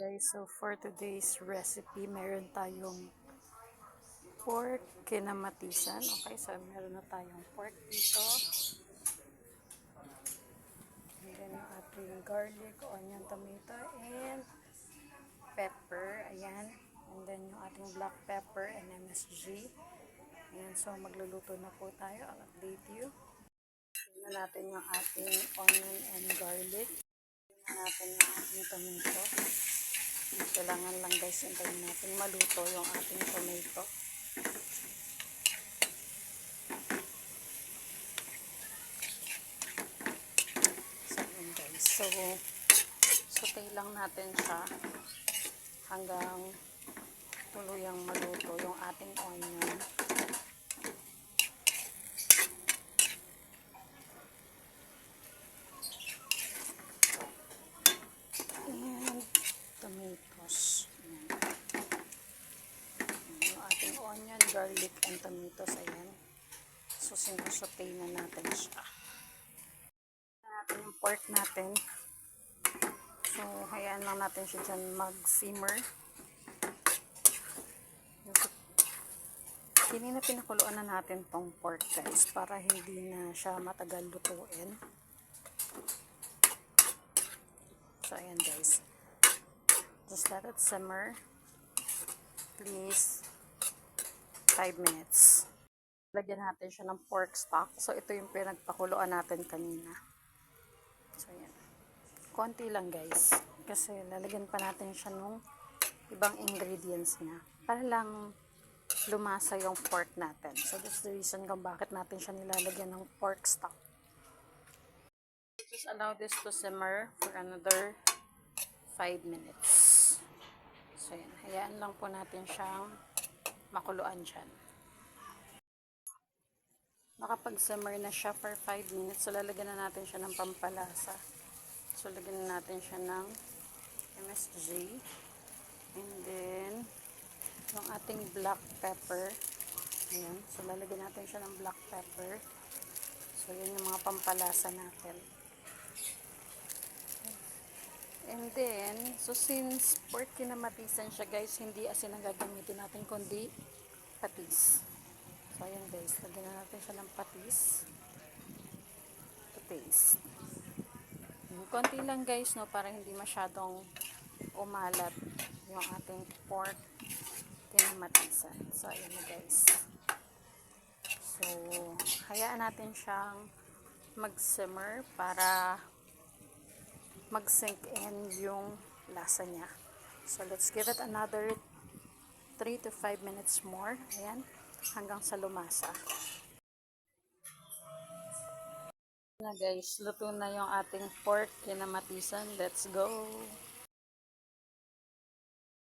Guys, so for today's recipe, meron tayong pork kinamatisan. Okay, so meron na tayong pork dito. And then yung ating garlic, onion, tomato, and pepper. Ayan. And then yung ating black pepper and MSG. Ayan, so magluluto na po tayo. I'll update you. Tingnan natin yung ating onion and garlic. Tingnan natin yung ating tomato. Kailangan lang guys, hintayin natin maluto yung ating tomato. So yun guys, so saute lang natin siya hanggang tuluyang maluto yung ating onion. And tomatoes. Yung ating onion, garlic, and tomatoes. Ayan. So sinusaute na natin siya. Natin yung pork natin. So hayaan lang natin siya dyan mag-simmer. Kanina pinakuluan na natin tong pork guys para hindi na siya matagal lutuin. So ayan guys, just let it simmer please 5 minutes. Lagyan natin siya ng pork stock. So ito yung pinagpakuluan natin kanina. So ayan, konti lang guys kasi lalagyan pa natin siya nung ibang ingredients niya para lang lumasa yung pork natin. So that's the reason kung bakit natin siya nilalagyan ng pork stock. Just allow this to simmer for another 5 minutes. So yan, hayaan lang po natin siyang makuluan dyan. Makapag-simmer na siya for 5 minutes, so lalagyan na natin siya ng pampalasa. So lagyan na natin siya ng MSG. And then yung ating black pepper. Ayan. So, lalagyan natin siya ng black pepper. So, yun yung mga pampalasa natin. And then, so since pork kinamatisan siya guys, hindi asin ang gagamitin natin, kundi patis. So, ayan guys. Lagyan na natin siya ng patis. To taste. Konti lang guys, no, para hindi masyadong umalat yung ating pork kinamatisan. So, ayan na guys. So, hayaan natin siyang mag-simmer para mag-sink in yung lasa niya. So, let's give it another 3 to 5 minutes more. Ayan, hanggang sa lumasa. Na guys, luto na yung ating pork kinamatisan. Let's go!